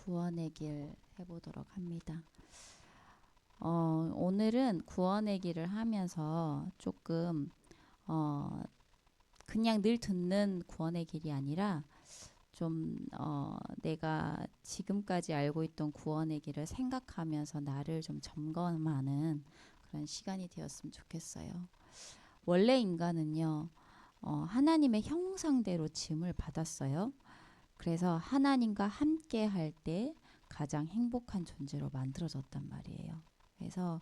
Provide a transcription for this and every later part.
구원의 길 해보도록 합니다. 오늘은 구원의 길을 하면서 조금 그냥 늘 듣는 구원의 길이 아니라 좀 내가 지금까지 알고 있던 구원의 길을 생각하면서 나를 좀 점검하는 그런 시간이 되었으면 좋겠어요. 원래 인간은요, 하나님의 형상대로 지음을 받았어요. 그래서 하나님과 함께 할 때 가장 행복한 존재로 만들어졌단 말이에요. 그래서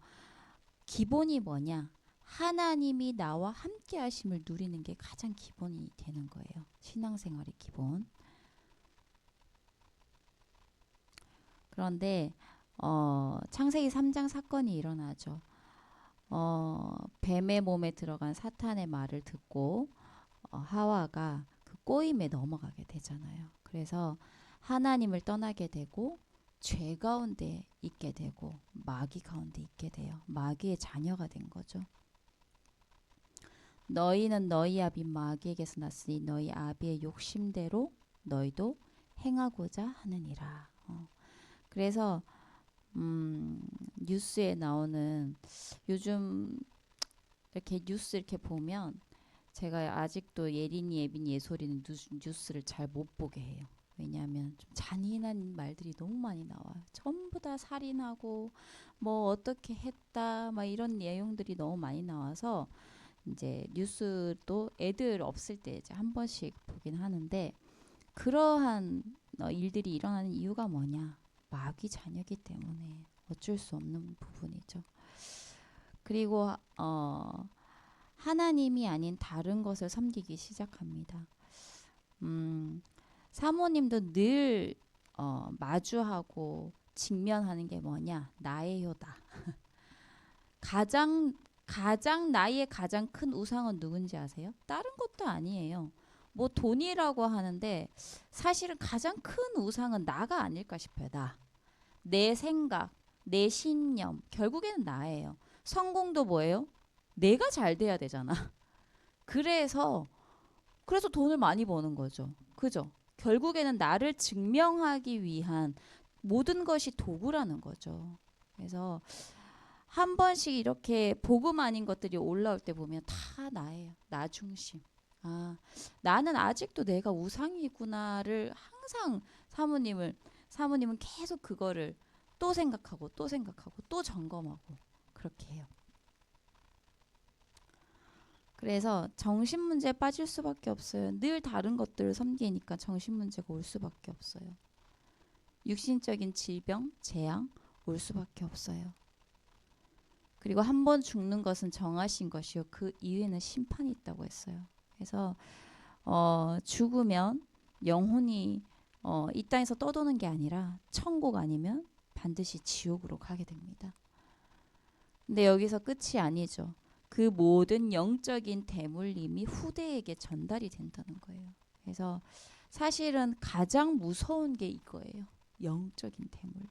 기본이 뭐냐? 하나님이 나와 함께 하심을 누리는 게 가장 기본이 되는 거예요. 신앙생활의 기본. 그런데 창세기 3장 사건이 일어나죠. 뱀의 몸에 들어간 사탄의 말을 듣고 하와가 그 꼬임에 넘어가게 되잖아요. 그래서 하나님을 떠나게 되고 죄 가운데 있게 되고 마귀 가운데 있게 돼요. 마귀의 자녀가 된 거죠. 너희는 너희 아비 마귀에게서 났으니 너희 아비의 욕심대로 너희도 행하고자 하느니라. 그래서 뉴스에 나오는 요즘 이렇게 뉴스 이렇게 보면 제가 아직도 예린이, 예빈이, 예솔이는 뉴스를 잘 못 보게 해요. 왜냐하면 좀 잔인한 말들이 너무 많이 나와요. 전부 다 살인하고 뭐 어떻게 했다 막 이런 내용들이 너무 많이 나와서 이제 뉴스도 애들 없을 때 이제 한 번씩 보긴 하는데 그러한 일들이 일어나는 이유가 뭐냐? 마귀 자녀이기 때문에 어쩔 수 없는 부분이죠. 그리고 하나님이 아닌 다른 것을 섬기기 시작합니다. 사모님도 늘 마주하고 직면하는 게 뭐냐? 나의 효다. 나의 가장 큰 우상은 누군지 아세요? 다른 것도 아니에요. 뭐 돈이라고 하는데 사실은 가장 큰 우상은 나가 아닐까 싶어요. 내 생각, 내 신념, 결국에는 나예요. 성공도 뭐예요? 내가 잘 돼야 되잖아. 그래서 돈을 많이 버는 거죠. 그죠? 결국에는 나를 증명하기 위한 모든 것이 도구라는 거죠. 그래서 한 번씩 이렇게 복음 아닌 것들이 올라올 때 보면 다 나예요. 나 중심. 나는 아직도 내가 우상이구나를 항상 사모님은 계속 그거를 또 생각하고 또 점검하고 그렇게 해요. 그래서 정신문제에 빠질 수밖에 없어요. 늘 다른 것들을 섬기니까 정신문제가 올 수밖에 없어요. 육신적인 질병, 재앙 올 수밖에 없어요. 그리고 한 번 죽는 것은 정하신 것이요. 그 이후에는 심판이 있다고 했어요. 그래서 죽으면 영혼이 이 땅에서 떠도는 게 아니라 천국 아니면 반드시 지옥으로 가게 됩니다. 근데 여기서 끝이 아니죠. 그 모든 영적인 대물림이 후대에게 전달이 된다는 거예요. 그래서 사실은 가장 무서운 게 이거예요. 영적인 대물림.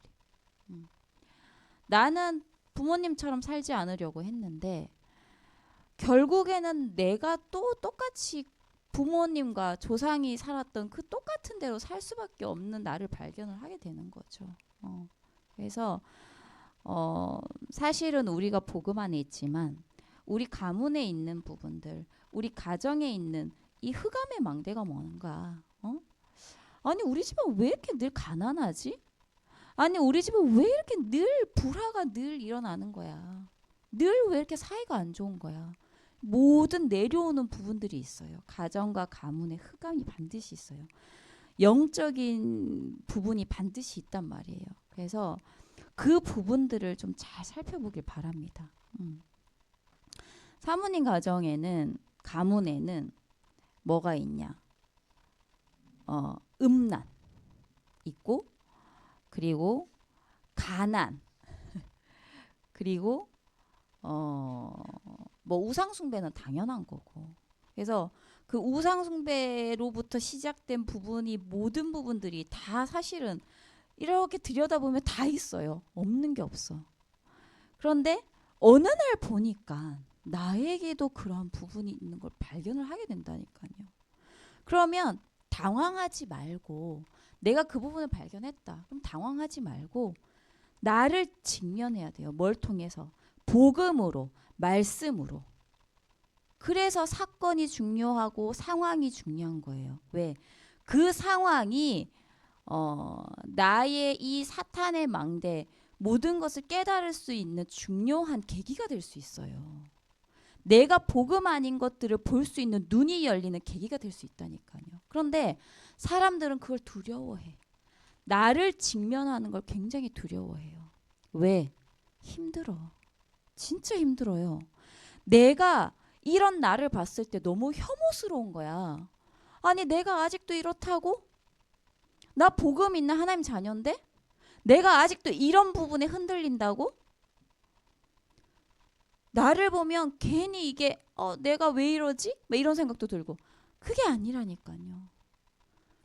나는 부모님처럼 살지 않으려고 했는데 결국에는 내가 또 똑같이 부모님과 조상이 살았던 그 똑같은 대로 살 수밖에 없는 나를 발견을 하게 되는 거죠. 그래서 사실은 우리가 복음 안에 있지만 우리 가문에 있는 부분들, 우리 가정에 있는 이 흑암의 망대가 뭔가? 아니 우리 집은 왜 이렇게 늘 가난하지? 아니 우리 집은 왜 이렇게 늘 불화가 늘 일어나는 거야? 늘 왜 이렇게 사이가 안 좋은 거야? 모든 내려오는 부분들이 있어요. 가정과 가문의 흑암이 반드시 있어요. 영적인 부분이 반드시 있단 말이에요. 그래서 그 부분들을 좀 잘 살펴보길 바랍니다. 사모님 가문에는 뭐가 있냐? 음란 있고, 그리고 가난, 그리고 뭐 우상숭배는 당연한 거고. 그래서 그 우상숭배로부터 시작된 부분이 모든 부분들이 다 사실은 이렇게 들여다보면 다 있어요. 없는 게 없어. 그런데 어느 날 보니까 나에게도 그런 부분이 있는 걸 발견을 하게 된다니까요. 그러면 당황하지 말고 내가 그 부분을 발견했다. 그럼 당황하지 말고 나를 직면해야 돼요. 뭘 통해서? 복음으로, 말씀으로. 그래서 사건이 중요하고 상황이 중요한 거예요. 왜? 그 상황이 나의 이 사탄의 망대 모든 것을 깨달을 수 있는 중요한 계기가 될 수 있어요. 내가 복음 아닌 것들을 볼 수 있는 눈이 열리는 계기가 될 수 있다니까요. 그런데 사람들은 그걸 두려워해. 나를 직면하는 걸 굉장히 두려워해요. 왜? 힘들어. 진짜 힘들어요. 내가 이런 나를 봤을 때 너무 혐오스러운 거야. 아니 내가 아직도 이렇다고? 나 복음 있는 하나님 자녀인데? 내가 아직도 이런 부분에 흔들린다고? 나를 보면 괜히 이게 내가 왜 이러지? 막 이런 생각도 들고. 그게 아니라니까요.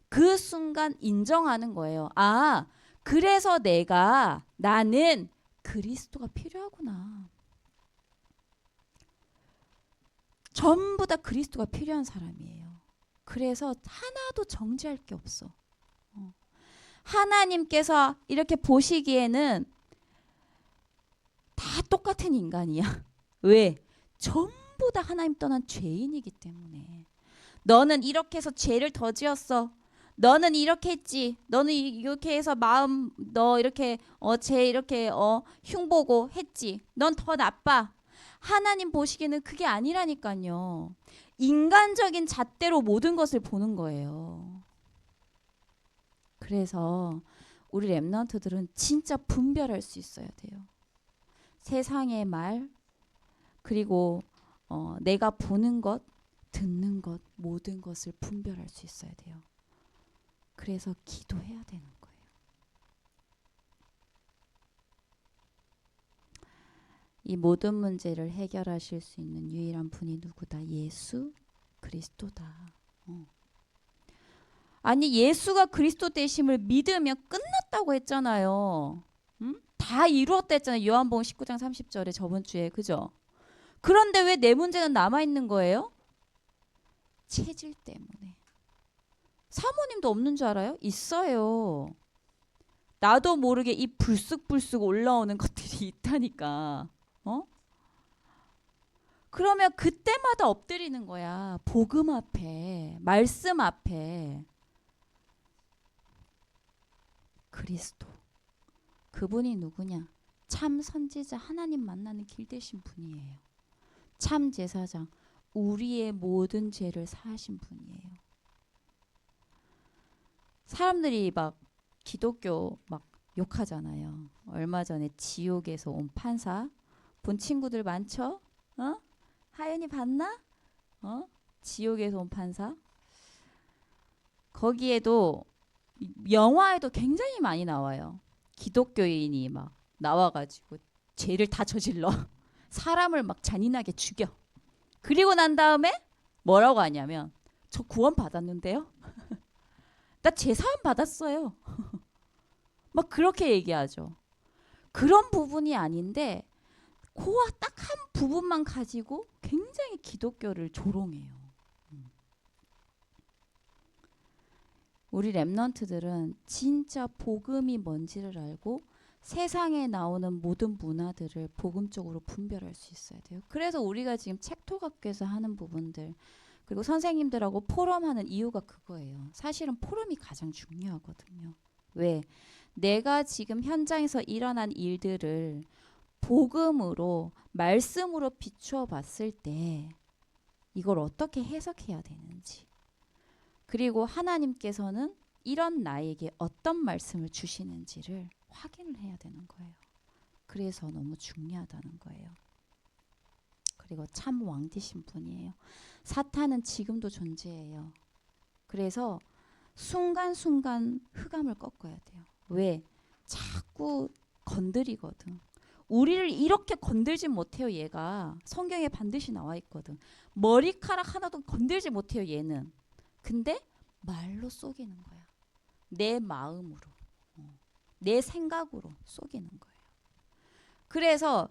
그 순간 인정하는 거예요. 아, 그래서 나는 그리스도가 필요하구나. 전부 다 그리스도가 필요한 사람이에요. 그래서 하나도 정죄할 게 없어. 하나님께서 이렇게 보시기에는 다 똑같은 인간이야. 왜? 전부 다 하나님 떠난 죄인이기 때문에. 너는 이렇게 해서 죄를 더 지었어. 너는 이렇게 했지. 너는 이렇게 해서 너 이렇게 죄 이렇게 흉보고 했지. 넌 더 나빠. 하나님 보시기에는 그게 아니라니까요. 인간적인 잣대로 모든 것을 보는 거예요. 그래서 우리 랩런트들은 진짜 분별할 수 있어야 돼요. 세상의 말 그리고 내가 보는 것, 듣는 것 모든 것을 분별할 수 있어야 돼요. 그래서 기도해야 되는 거예요. 이 모든 문제를 해결하실 수 있는 유일한 분이 누구다? 예수 그리스도다. 아니 예수가 그리스도 되심을 믿으면 끝났다고 했잖아요. 응? 다 이루었다 했잖아요. 요한복음 19장 30절에 저번 주에. 그죠? 그런데 왜 내 문제는 남아있는 거예요? 체질 때문에. 사모님도 없는 줄 알아요? 있어요. 나도 모르게 이 불쑥불쑥 올라오는 것들이 있다니까. 그러면 그때마다 엎드리는 거야. 복음 앞에, 말씀 앞에. 그리스도. 그분이 누구냐? 참 선지자 하나님 만나는 길 되신 분이에요. 참 제사장. 우리의 모든 죄를 사하신 분이에요. 사람들이 막 기독교 막 욕하잖아요. 얼마 전에 지옥에서 온 판사 본 친구들 많죠? 하연이 봤나? 지옥에서 온 판사. 거기에도 영화에도 굉장히 많이 나와요. 기독교인이 막 나와가지고 죄를 다 저질러 사람을 막 잔인하게 죽여. 그리고 난 다음에 뭐라고 하냐면 저 구원 받았는데요. 나 제사함 받았어요. 막 그렇게 얘기하죠. 그런 부분이 아닌데 그와 딱 한 부분만 가지고 굉장히 기독교를 조롱해요. 우리 랩런트들은 진짜 복음이 뭔지를 알고 세상에 나오는 모든 문화들을 복음적으로 분별할 수 있어야 돼요. 그래서 우리가 지금 책토학교에서 하는 부분들 그리고 선생님들하고 포럼하는 이유가 그거예요. 사실은 포럼이 가장 중요하거든요. 왜? 내가 지금 현장에서 일어난 일들을 복음으로 말씀으로 비추어 봤을 때 이걸 어떻게 해석해야 되는지 그리고 하나님께서는 이런 나에게 어떤 말씀을 주시는지를 확인을 해야 되는 거예요. 그래서 너무 중요하다는 거예요. 그리고 참 왕되신 분이에요. 사탄은 지금도 존재해요. 그래서 순간순간 흑암을 꺾어야 돼요. 왜? 자꾸 건드리거든. 우리를 이렇게 건들지 못해요. 얘가 성경에 반드시 나와 있거든. 머리카락 하나도 건들지 못해요. 얘는. 근데 말로 속이는 거야. 내 마음으로. 내 생각으로 속이는 거예요. 그래서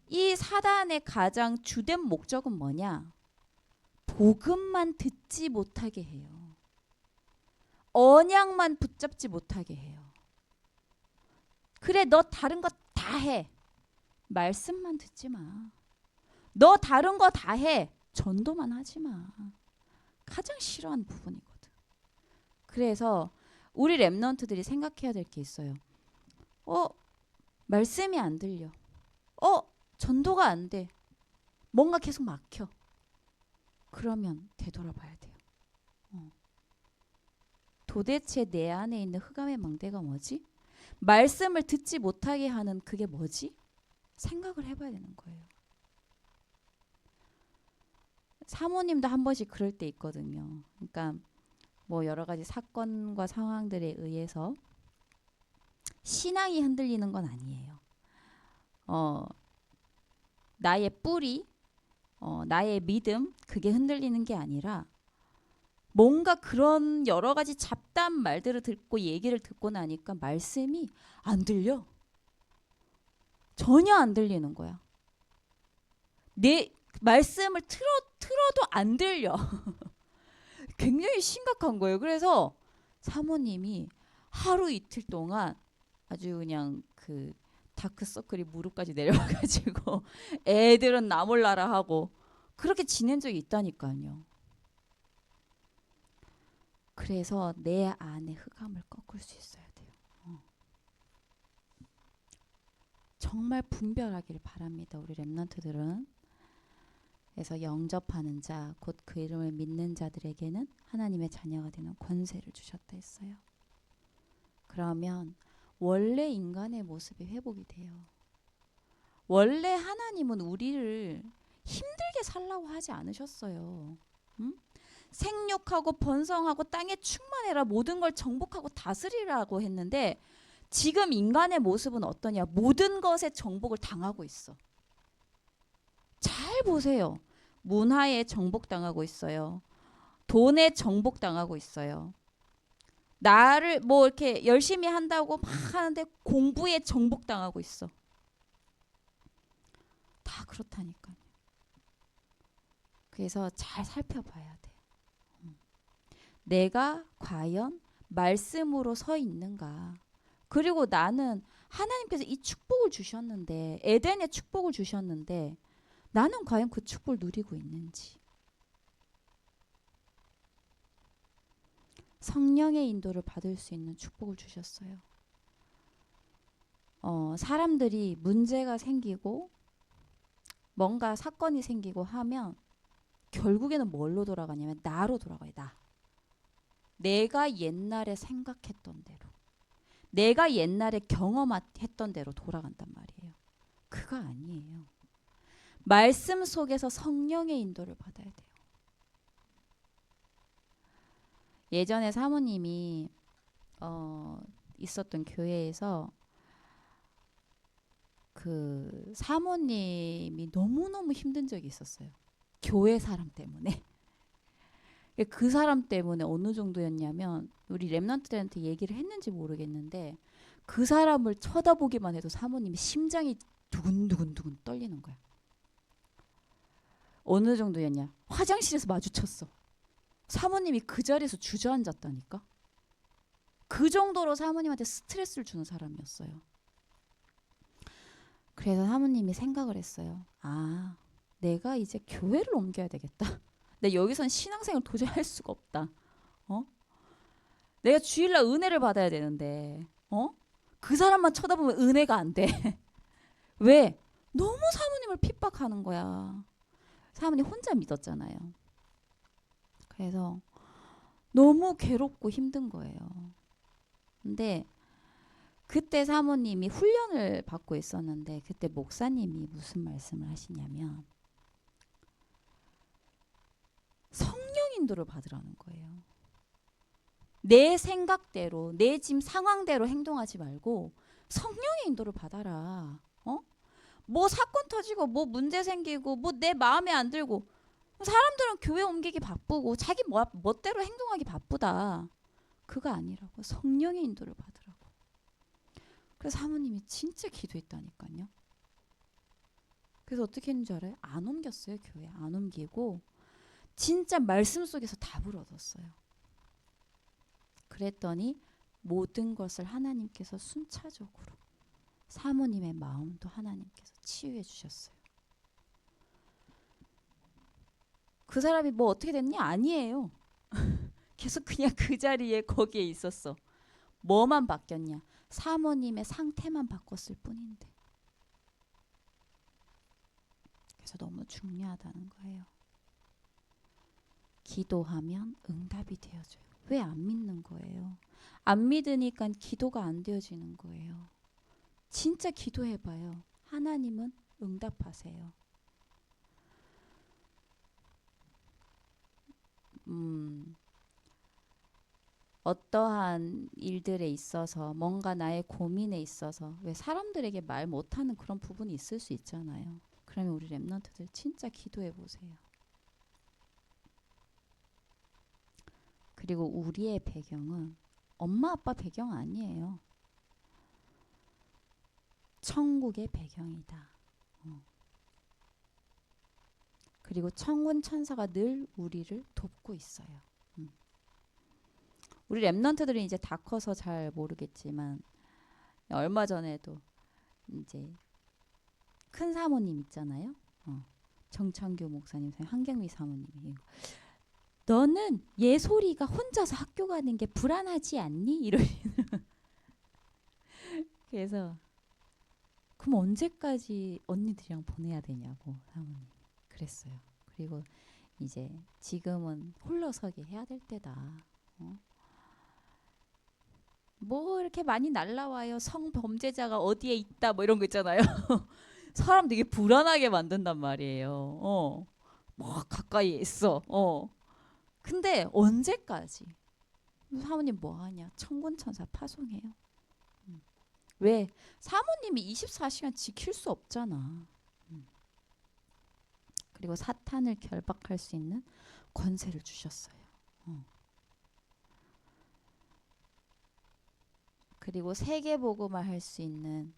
이 사단의 가장 주된 목적은 뭐냐? 복음만 듣지 못하게 해요. 언약만 붙잡지 못하게 해요. 그래, 너 다른 거 다 해. 말씀만 듣지 마. 너 다른 거 다 해. 전도만 하지 마. 가장 싫어하는 부분이거든. 그래서 우리 랩런트들이 생각해야 될 게 있어요. 말씀이 안 들려. 전도가 안 돼. 뭔가 계속 막혀. 그러면 되돌아봐야 돼요. 도대체 내 안에 있는 흑암의 망대가 뭐지? 말씀을 듣지 못하게 하는 그게 뭐지? 생각을 해봐야 되는 거예요. 사모님도 한 번씩 그럴 때 있거든요. 그러니까 뭐 여러 가지 사건과 상황들에 의해서 신앙이 흔들리는 건 아니에요. 나의 뿌리, 나의 믿음, 그게 흔들리는 게 아니라 뭔가 그런 여러 가지 잡다한 말들을 듣고 얘기를 듣고 나니까 말씀이 안 들려. 전혀 안 들리는 거야. 내 말씀을 틀어도 안 들려. 굉장히 심각한 거예요. 그래서 사모님이 하루 이틀 동안 아주 그냥 그 다크서클이 무릎까지 내려와가지고 애들은 나 몰라라 하고 그렇게 지낸 적이 있다니까요. 그래서 내 안에 흑암을 꺾을 수 있어야 돼요. 정말 분별하기를 바랍니다. 우리 랩런트들은. 그래서 영접하는 자, 곧 그 이름을 믿는 자들에게는 하나님의 자녀가 되는 권세를 주셨다 했어요. 그러면 원래 인간의 모습이 회복이 돼요. 원래 하나님은 우리를 힘들게 살라고 하지 않으셨어요. 응? 생육하고 번성하고 땅에 충만해라, 모든 걸 정복하고 다스리라고 했는데 지금 인간의 모습은 어떠냐? 모든 것에 정복을 당하고 있어. 잘 보세요. 문화에 정복당하고 있어요. 돈에 정복당하고 있어요. 나를 뭐 이렇게 열심히 한다고 막 하는데 공부에 정복당하고 있어. 다 그렇다니까요. 그래서 잘 살펴봐야 돼. 내가 과연 말씀으로 서 있는가? 그리고 나는 하나님께서 이 축복을 주셨는데, 에덴의 축복을 주셨는데 나는 과연 그 축복을 누리고 있는지. 성령의 인도를 받을 수 있는 축복을 주셨어요. 사람들이 문제가 생기고 뭔가 사건이 생기고 하면 결국에는 뭘로 돌아가냐면 나로 돌아가요. 나. 내가 옛날에 생각했던 대로, 내가 옛날에 경험했던 대로 돌아간단 말이에요. 그거 아니에요. 말씀 속에서 성령의 인도를 받아야 돼요. 예전에 사모님이 있었던 교회에서 그 사모님이 너무너무 힘든 적이 있었어요. 교회 사람 때문에. 그 사람 때문에 어느 정도였냐면 우리 랩런트들한테 얘기를 했는지 모르겠는데 그 사람을 쳐다보기만 해도 사모님이 심장이 두근두근 떨리는 거야. 어느 정도였냐? 화장실에서 마주쳤어. 사모님이 그 자리에서 주저앉았다니까. 그 정도로 사모님한테 스트레스를 주는 사람이었어요. 그래서 사모님이 생각을 했어요. 아, 내가 이제 교회를 옮겨야 되겠다. 근데 여기선 신앙생활 도저히 할 수가 없다. 내가 주일날 은혜를 받아야 되는데 그 사람만 쳐다보면 은혜가 안 돼. 왜? 너무 사모님을 핍박하는 거야. 사모님 혼자 믿었잖아요. 그래서 너무 괴롭고 힘든 거예요. 근데 그때 사모님이 훈련을 받고 있었는데 그때 목사님이 무슨 말씀을 하시냐면 성령 인도를 받으라는 거예요. 내 생각대로, 내 지금 상황대로 행동하지 말고 성령의 인도를 받아라. 뭐 사건 터지고 뭐 문제 생기고 뭐 내 마음에 안 들고 사람들은 교회 옮기기 바쁘고 자기 멋대로 행동하기 바쁘다. 그거 아니라고. 성령의 인도를 받으라고. 그래서 사모님이 진짜 기도했다니까요. 그래서 어떻게 했는지 알아요? 안 옮겼어요. 교회 안 옮기고 진짜 말씀 속에서 답을 얻었어요. 그랬더니 모든 것을 하나님께서 순차적으로 사모님의 마음도 하나님께서 치유해 주셨어요. 그 사람이 뭐 어떻게 됐냐? 아니에요. 계속 그냥 그 자리에 거기에 있었어. 뭐만 바뀌었냐? 사모님의 상태만 바꿨을 뿐인데. 그래서 너무 중요하다는 거예요. 기도하면 응답이 되어져요. 왜 안 믿는 거예요? 안 믿으니까 기도가 안 되어지는 거예요. 진짜 기도해봐요. 하나님은 응답하세요. 어떠한 일들에 있어서 뭔가 나의 고민에 있어서 왜 사람들에게 말 못하는 그런 부분이 있을 수 있잖아요. 그러면 우리 랩런트들 진짜 기도해 보세요. 그리고 우리의 배경은 엄마 아빠 배경 아니에요. 천국의 배경이다. 그리고 천군 천사가 늘 우리를 돕고 있어요. 우리 랩런트들은 이제 다 커서 잘 모르겠지만 얼마 전에도 이제 큰 사모님 있잖아요. 정창규 목사님, 한경미 사모님이 너는 예솔이가 혼자서 학교 가는 게 불안하지 않니? 이러시는. 그래서 그럼 언제까지 언니들이랑 보내야 되냐고 사모님 그랬어요. 그리고 이제 지금은 홀로서기 해야 될 때다. 뭐 이렇게 많이 날라와요. 성범죄자가 어디에 있다 뭐 이런 거 있잖아요. 사람 되게 불안하게 만든단 말이에요. 뭐 가까이에 있어. 근데 언제까지? 사모님 뭐 하냐? 천군천사 파송해요. 왜? 사모님이 24시간 지킬 수 없잖아. 그리고 사탄을 결박할 수 있는 권세를 주셨어요. 그리고 세계복음화 할 수 있는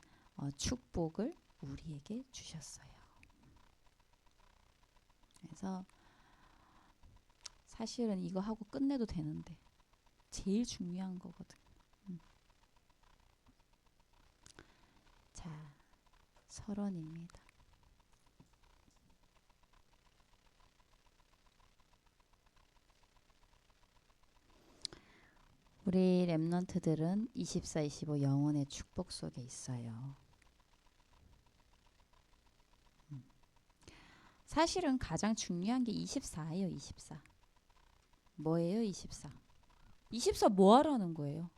축복을 우리에게 주셨어요. 그래서 사실은 이거 하고 끝내도 되는데 제일 중요한 거거든. 자, 서론입니다. 우리 랩런트들은 24, 25 영혼의 축복 속에 있어요. 사실은 가장 중요한 게 24예요. 24. 뭐예요? 24. 24 뭐 하라는 거예요?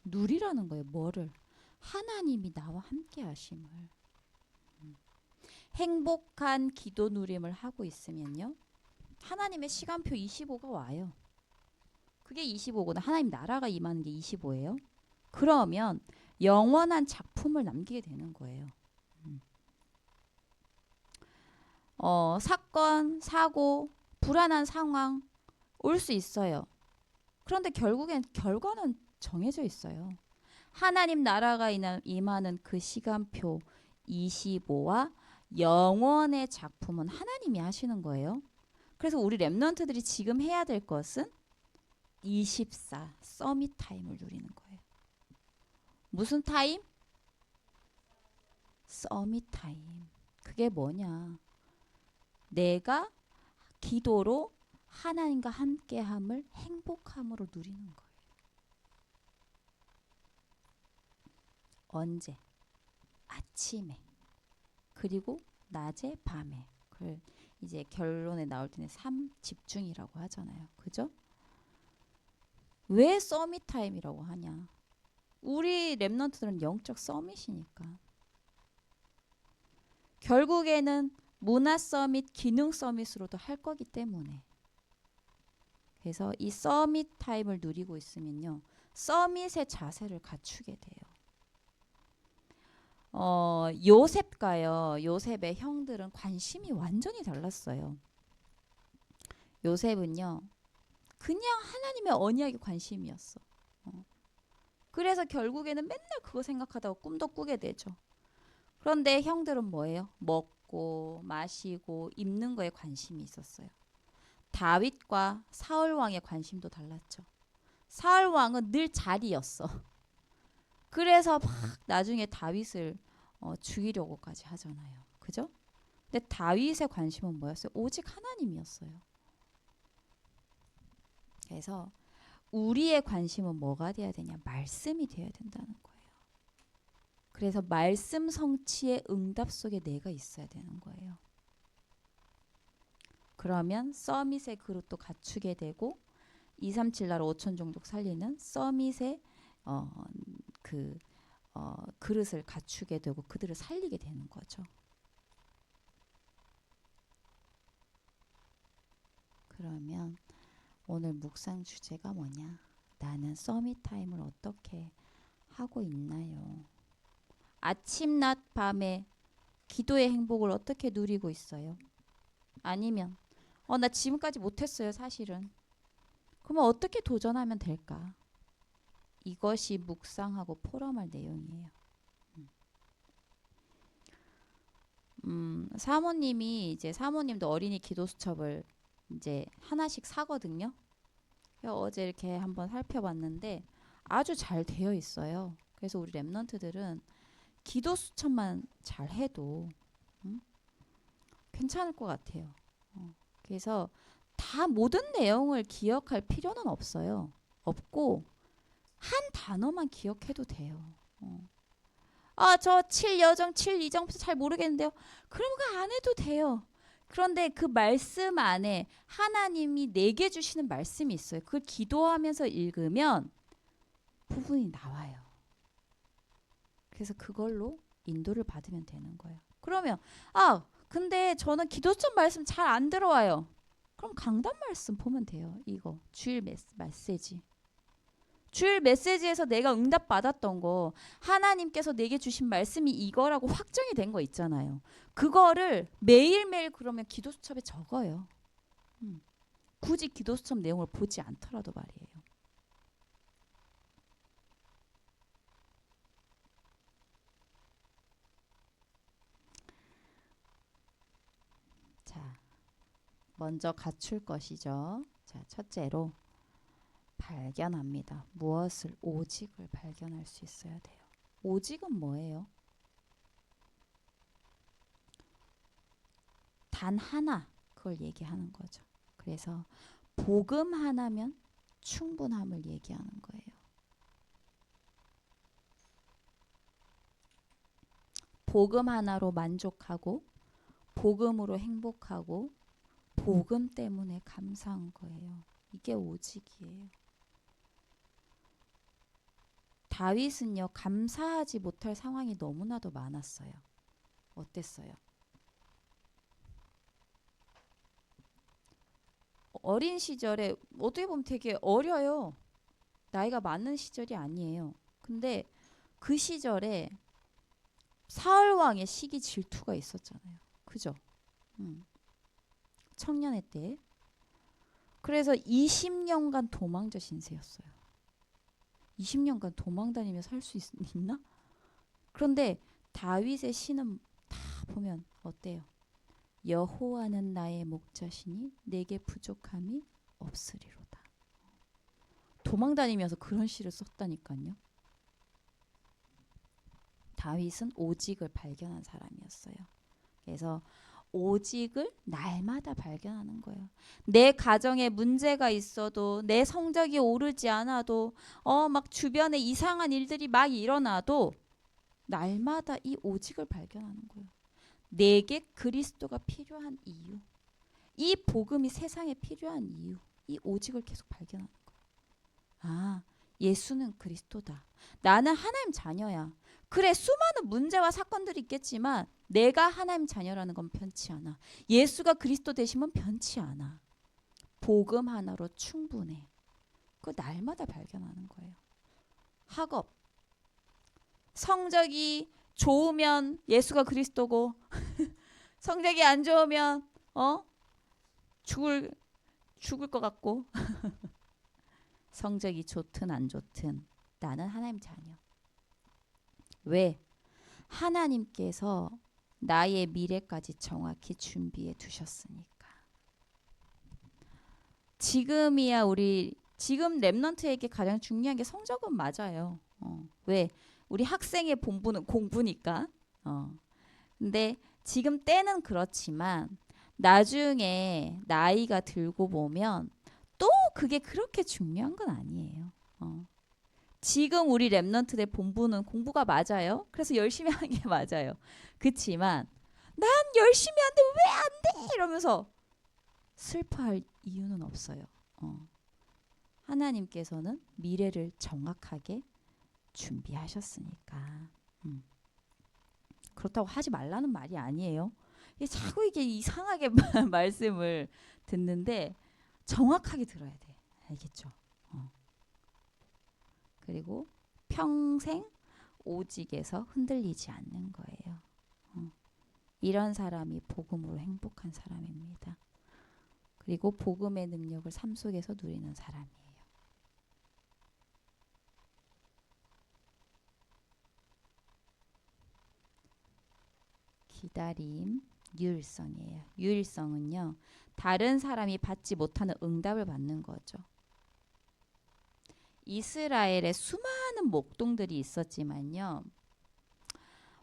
누리라는 거예요. 뭐를? 하나님이 나와 함께 하심을. 행복한 기도 누림을 하고 있으면요. 하나님의 시간표 25가 와요. 그게 25구나. 하나님 나라가 임하는 게 25예요. 그러면 영원한 작품을 남기게 되는 거예요. 사건, 사고, 불안한 상황 올 수 있어요. 그런데 결국엔 결과는 정해져 있어요. 하나님 나라가 임하는 그 시간표 25와 영원의 작품은 하나님이 하시는 거예요. 그래서 우리 랩런트들이 지금 해야 될 것은 24 서밋 타임을 누리는 거예요. 무슨 타임? 서밋 타임. 그게 뭐냐? 내가 기도로 하나님과 함께함을 행복함으로 누리는 거예요. 언제? 아침에. 그리고 낮에, 밤에. 그걸 이제 결론에 나올 때는 3집중이라고 하잖아요. 그죠? 왜 서밋 타임이라고 하냐? 우리 랩런트들은 영적 서밋이니까. 결국에는 문화 서밋, 기능 서밋으로도 할 거기 때문에. 그래서 이 서밋 타임을 누리고 있으면요. 서밋의 자세를 갖추게 돼요. 요셉과요. 요셉의 형들은 관심이 완전히 달랐어요. 요셉은요. 그냥 하나님의 언약에 관심이었어. 그래서 결국에는 맨날 그거 생각하다가 꿈도 꾸게 되죠. 그런데 형들은 뭐예요? 먹고 마시고 입는 거에 관심이 있었어요. 다윗과 사울 왕의 관심도 달랐죠. 사울 왕은 늘 자리였어. 그래서 막 나중에 다윗을 죽이려고까지 하잖아요. 그죠? 근데 다윗의 관심은 뭐였어요? 오직 하나님이었어요. 그래서 우리의 관심은 뭐가 돼야 되냐? 말씀이 돼야 된다는 거예요. 그래서 말씀 성취의 응답 속에 내가 있어야 되는 거예요. 그러면 서밋의 그릇도 갖추게 되고 237 나라 5천 종족 살리는 서밋의 그릇을 갖추게 되고 그들을 살리게 되는 거죠. 그러면 오늘 묵상 주제가 뭐냐? 나는 서밋 타임을 어떻게 하고 있나요? 아침, 낮, 밤에 기도의 행복을 어떻게 누리고 있어요? 아니면 나 지금까지 못했어요, 사실은. 그러면 어떻게 도전하면 될까? 이것이 묵상하고 포럼할 내용이에요. 사모님도 어린이 기도 수첩을 이제 하나씩 사거든요. 어제 이렇게 한번 살펴봤는데 아주 잘 되어 있어요. 그래서 우리 랩런트들은 기도 수첩만 잘 해도 괜찮을 것 같아요. 그래서 다 모든 내용을 기억할 필요는 없어요. 없고 한 단어만 기억해도 돼요. 저 7여정, 7이정부터 잘 모르겠는데요. 그럼 그거 안 해도 돼요. 그런데 그 말씀 안에 하나님이 내게 주시는 말씀이 있어요. 그걸 기도하면서 읽으면 부분이 나와요. 그래서 그걸로 인도를 받으면 되는 거예요. 그러면 근데 저는 기도점 말씀 잘 안 들어와요. 그럼 강단 말씀 보면 돼요. 이거 주일 메시지. 주일 메시지에서 내가 응답 받았던 거 하나님께서 내게 주신 말씀이 이거라고 확정이 된 거 있잖아요. 그거를 매일매일 그러면 기도수첩에 적어요. 굳이 기도수첩 내용을 보지 않더라도 말이에요. 자, 먼저 갖출 것이죠. 자, 첫째로 발견합니다. 무엇을? 오직을 발견할 수 있어야 돼요. 오직은 뭐예요? 단 하나, 그걸 얘기하는 거죠. 그래서 복음 하나면 충분함을 얘기하는 거예요. 복음 하나로 만족하고 복음으로 행복하고 복음 때문에 감사한 거예요. 이게 오직이에요. 다윗은요, 감사하지 못할 상황이 너무나도 많았어요. 어땠어요? 어린 시절에 어떻게 보면 되게 어려요. 나이가 많은 시절이 아니에요. 근데 그 시절에 사울 왕의 시기 질투가 있었잖아요. 그죠? 청년의 때. 그래서 20년간 도망자 신세였어요. 20년간 도망 다니며 살 수 있나? 그런데 다윗의 시는 다 보면 어때요? 여호와는 나의 목자시니 내게 부족함이 없으리로다. 도망 다니면서 그런 시를 썼다니까요. 다윗은 오직을 발견한 사람이었어요. 그래서 오직을 날마다 발견하는 거예요. 내 가정에 문제가 있어도 내 성적이 오르지 않아도 막 주변에 이상한 일들이 막 일어나도 날마다 이 오직을 발견하는 거예요. 내게 그리스도가 필요한 이유, 이 복음이 세상에 필요한 이유, 이 오직을 계속 발견하는 거예요. 예수는 그리스도다. 나는 하나님 자녀야. 그래, 수많은 문제와 사건들이 있겠지만 내가 하나님 자녀라는 건 변치 않아. 예수가 그리스도 되시면 변치 않아. 복음 하나로 충분해. 그거 날마다 발견하는 거예요. 학업. 성적이 좋으면 예수가 그리스도고 성적이 안 좋으면 죽을 것 같고 성적이 좋든 안 좋든 나는 하나님 자녀. 왜? 하나님께서 나의 미래까지 정확히 준비해 두셨으니까. 지금이야 우리 지금 랩넌트에게 가장 중요한 게 성적은 맞아요. 왜? 우리 학생의 본분은 공부니까. 근데 지금 때는 그렇지만 나중에 나이가 들고 보면 또 그게 그렇게 중요한 건 아니에요. 지금 우리 랩넌트의 본분은 공부가 맞아요. 그래서 열심히 하는 게 맞아요. 그치만 난 열심히 하는데 왜 안 돼? 이러면서 슬퍼할 이유는 없어요. 하나님께서는 미래를 정확하게 준비하셨으니까. 그렇다고 하지 말라는 말이 아니에요. 자꾸 이게 이상하게 말씀을 듣는데 정확하게 들어야 돼. 알겠죠? 그리고 평생 오직에서 흔들리지 않는 거예요. 이런 사람이 복음으로 행복한 사람입니다. 그리고 복음의 능력을 삶 속에서 누리는 사람이에요. 기다림, 유일성이에요. 유일성은요, 다른 사람이 받지 못하는 응답을 받는 거죠. 이스라엘에 수많은 목동들이 있었지만요,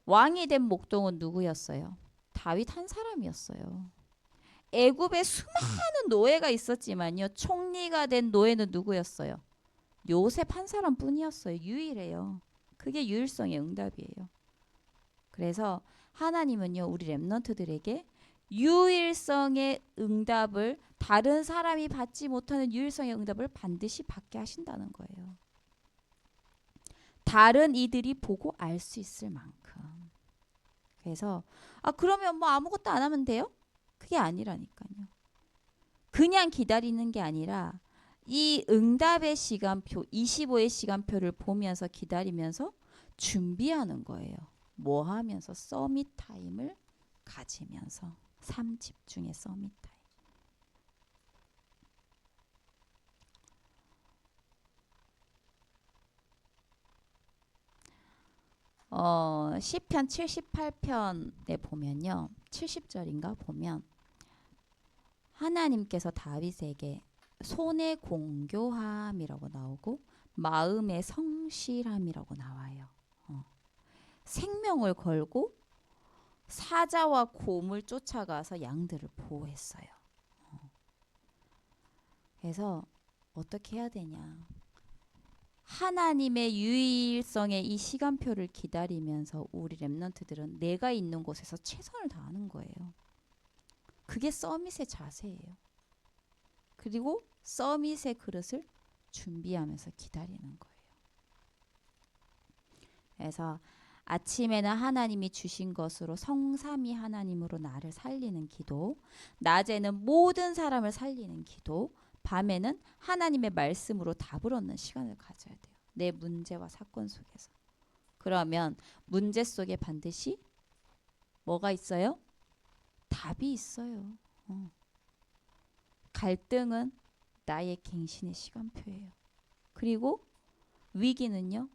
왕이 된 목동은 누구였어요? 다윗 한 사람이었어요. 애굽에 수많은 노예가 있었지만요, 총리가 된 노예는 누구였어요? 요셉 한 사람뿐이었어요. 유일해요. 그게 유일성의 응답이에요. 그래서 하나님은요, 우리 랩넌트들에게 유일성의 응답을, 다른 사람이 받지 못하는 유일성의 응답을 반드시 받게 하신다는 거예요. 다른 이들이 보고 알 수 있을 만큼. 그래서 그러면 뭐 아무것도 안 하면 돼요? 그게 아니라니까요. 그냥 기다리는 게 아니라 이 응답의 시간표, 25의 시간표를 보면서 기다리면서 준비하는 거예요. 뭐 하면서? 서밋 타임을 가지면서. 삶 집중의 서밋 타임. 시편 78편에 보면요. 70절인가 보면 하나님께서 다윗에게 손의 공교함이라고 나오고 마음의 성실함이라고 나와요. 생명을 걸고 사자와 곰을 쫓아가서 양들을 보호했어요. 그래서 어떻게 해야 되냐? 하나님의 유일성의 이 시간표를 기다리면서 우리 랩넌트들은 내가 있는 곳에서 최선을 다하는 거예요. 그게 서밋의 자세예요. 그리고 서밋의 그릇을 준비하면서 기다리는 거예요. 그래서 아침에는 하나님이 주신 것으로 성삼위 하나님으로 나를 살리는 기도, 낮에는 모든 사람을 살리는 기도, 밤에는 하나님의 말씀으로 답을 얻는 시간을 가져야 돼요. 내 문제와 사건 속에서. 그러면 문제 속에 반드시 뭐가 있어요? 답이 있어요. 갈등은 나의 갱신의 시간표예요. 그리고 위기는요,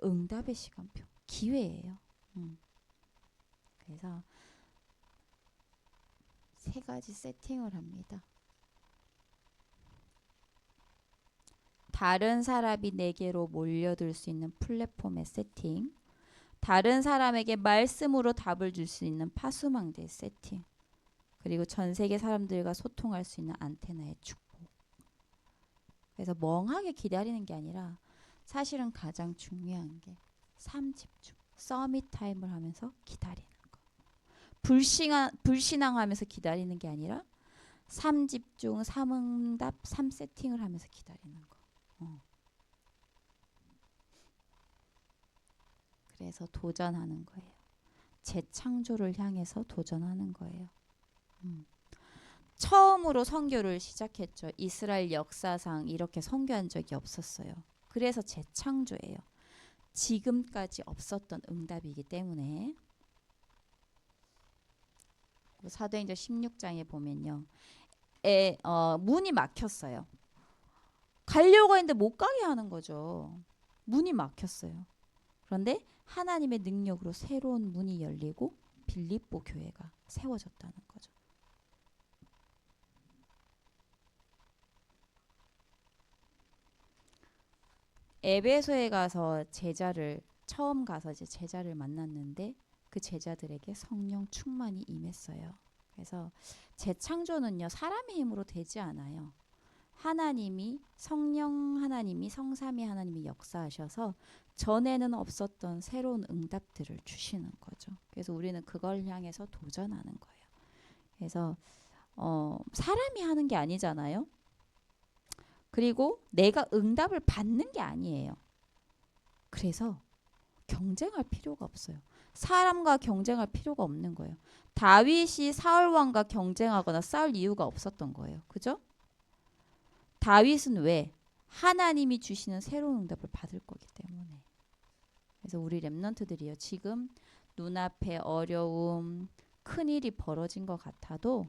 응답의 시간표, 기회예요. 그래서 세 가지 세팅을 합니다. 다른 사람이 내게로 몰려들 수 있는 플랫폼의 세팅, 다른 사람에게 말씀으로 답을 줄 수 있는 파수망대의 세팅, 그리고 전 세계 사람들과 소통할 수 있는 안테나의 축복. 그래서 멍하게 기다리는 게 아니라 사실은 가장 중요한 게 삶 집중, 서밋 타임을 하면서 기다리는 거. 불신앙하면서 기다리는 게 아니라 삶 집중, 삶 응답, 삶 세팅을 하면서 기다리는 거. 그래서 도전하는 거예요. 재창조를 향해서 도전하는 거예요. 처음으로 선교를 시작했죠. 이스라엘 역사상 이렇게 선교한 적이 없었어요. 그래서 재창조예요. 지금까지 없었던 응답이기 때문에. 사도행전 16장에 보면요. 문이 막혔어요. 가려고 했는데 못 가게 하는 거죠. 문이 막혔어요. 그런데 하나님의 능력으로 새로운 문이 열리고 빌립보 교회가 세워졌다는 거죠. 에베소에 가서 제자를 처음 가서 이제 제자를 만났는데 그 제자들에게 성령 충만이 임했어요. 그래서 재창조는요 사람의 힘으로 되지 않아요. 하나님이 성령 하나님이 성삼위 하나님이 역사하셔서 전에는 없었던 새로운 응답들을 주시는 거죠. 그래서 우리는 그걸 향해서 도전하는 거예요. 그래서 사람이 하는 게 아니잖아요. 그리고 내가 응답을 받는 게 아니에요. 그래서 경쟁할 필요가 없어요. 사람과 경쟁할 필요가 없는 거예요. 다윗이 사울 왕과 경쟁하거나 싸울 이유가 없었던 거예요. 그죠? 다윗은 왜? 하나님이 주시는 새로운 응답을 받을 거기 때문에. 그래서 우리 렘넌트들이요. 지금 눈앞에 어려움, 큰일이 벌어진 것 같아도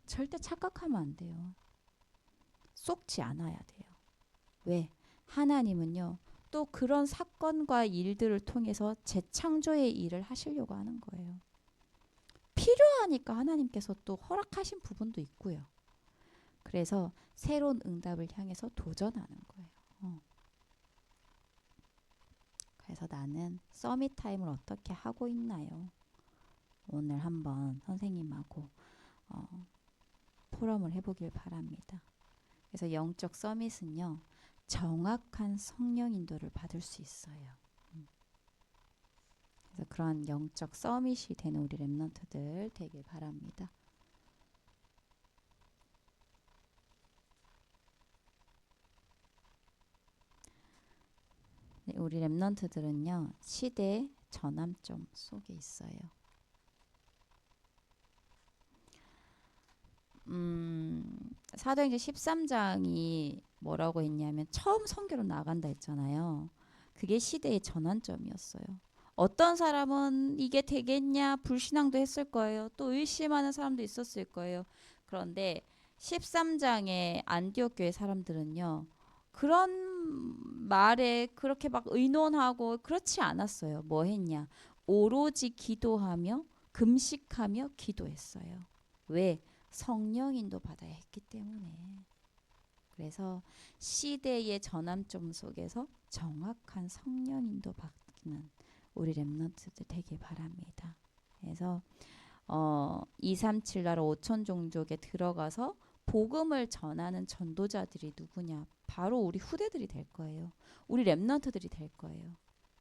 절대 착각하면 안 돼요. 속지 않아야 돼요. 왜? 하나님은요. 또 그런 사건과 일들을 통해서 재창조의 일을 하시려고 하는 거예요. 필요하니까 하나님께서 또 허락하신 부분도 있고요. 그래서 새로운 응답을 향해서 도전하는 거예요. 그래서 나는 서밋 타임을 어떻게 하고 있나요? 오늘 한번 선생님하고 포럼을 해보길 바랍니다. 그래서 영적 서밋은요. 정확한 성령 인도를 받을 수 있어요. 그래서 그런 영적 서밋이 되는 우리 렘넌트들 되길 바랍니다. 네, 우리 렘넌트들은요. 시대의 전환점 속에 있어요. 사도행전 13장이 뭐라고 했냐면 처음 선교로 나간다 했잖아요. 그게 시대의 전환점이었어요. 어떤 사람은 이게 되겠냐 불신앙도 했을 거예요. 또 의심하는 사람도 있었을 거예요. 그런데 13장의 안디옥 교회 사람들은요. 그런 말에 그렇게 막 의논하고 그렇지 않았어요. 뭐 했냐? 오로지 기도하며 금식하며 기도했어요. 왜? 성령 인도 받아야 했기 때문에. 그래서 시대의 전환점 속에서 정확한 성령 인도 받는 우리 렘넌트들 되길 바랍니다. 그래서 237 나라 5천 종족에 들어가서 복음을 전하는 전도자들이 누구냐? 바로 우리 후대들이 될 거예요. 우리 렘넌트들이 될 거예요.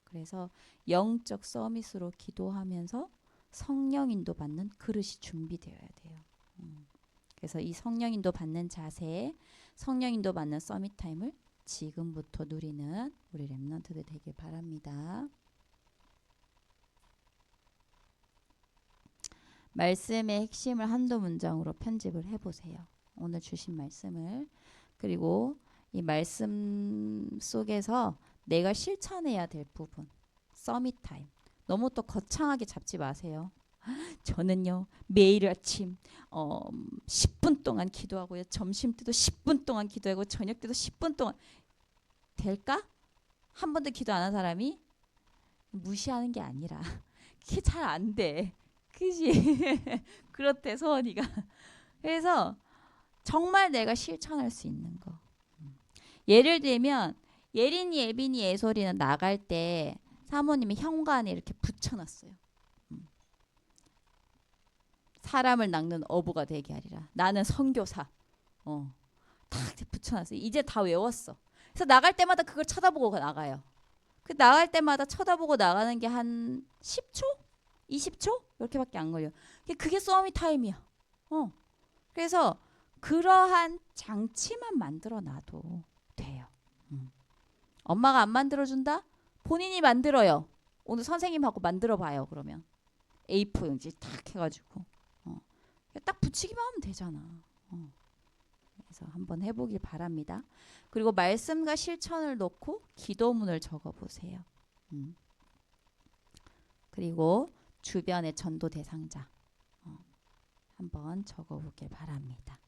그래서 영적 서밋으로 기도하면서 성령 인도 받는 그릇이 준비되어야 돼요. 그래서 이 성령 인도 받는 자세에 성령 인도 받는 서밋 타임을 지금부터 누리는 우리 렘넌트들 되길 바랍니다. 말씀의 핵심을 한두 문장으로 편집을 해보세요. 오늘 주신 말씀을. 그리고 이 말씀 속에서 내가 실천해야 될 부분. 서밋 타임. 너무 또 거창하게 잡지 마세요. 저는요 매일 아침 10분 동안 기도하고요. 점심 때도 10분 동안 기도하고 저녁 때도 10분 동안. 될까? 한 번도 기도 안 한 사람이? 무시하는 게 아니라 그게 잘 안 돼. 그지? 그렇대 소원이가. 그래서 정말 내가 실천할 수 있는 거. 예를 들면 예린이, 예빈이, 예솔이는 나갈 때 사모님이 현관에 이렇게 붙여놨어요. 사람을 낚는 어부가 되게 하리라. 나는 선교사. 탁 붙여놨어요. 이제 다 외웠어. 그래서 나갈 때마다 그걸 쳐다보고 나가요. 그 나갈 때마다 쳐다보고 나가는 게 한 10초? 20초? 이렇게밖에 안 걸려. 그게 서밋 타임이야. 그래서 그러한 장치만 만들어 놔도 돼요. 엄마가 안 만들어준다? 본인이 만들어요. 오늘 선생님하고 만들어 봐요. 그러면 A4 용지 탁 해가지고 딱 붙이기만 하면 되잖아. 그래서 한번 해보길 바랍니다. 그리고 말씀과 실천을 놓고 기도문을 적어보세요. 그리고 주변의 전도 대상자 한번 적어보길 바랍니다.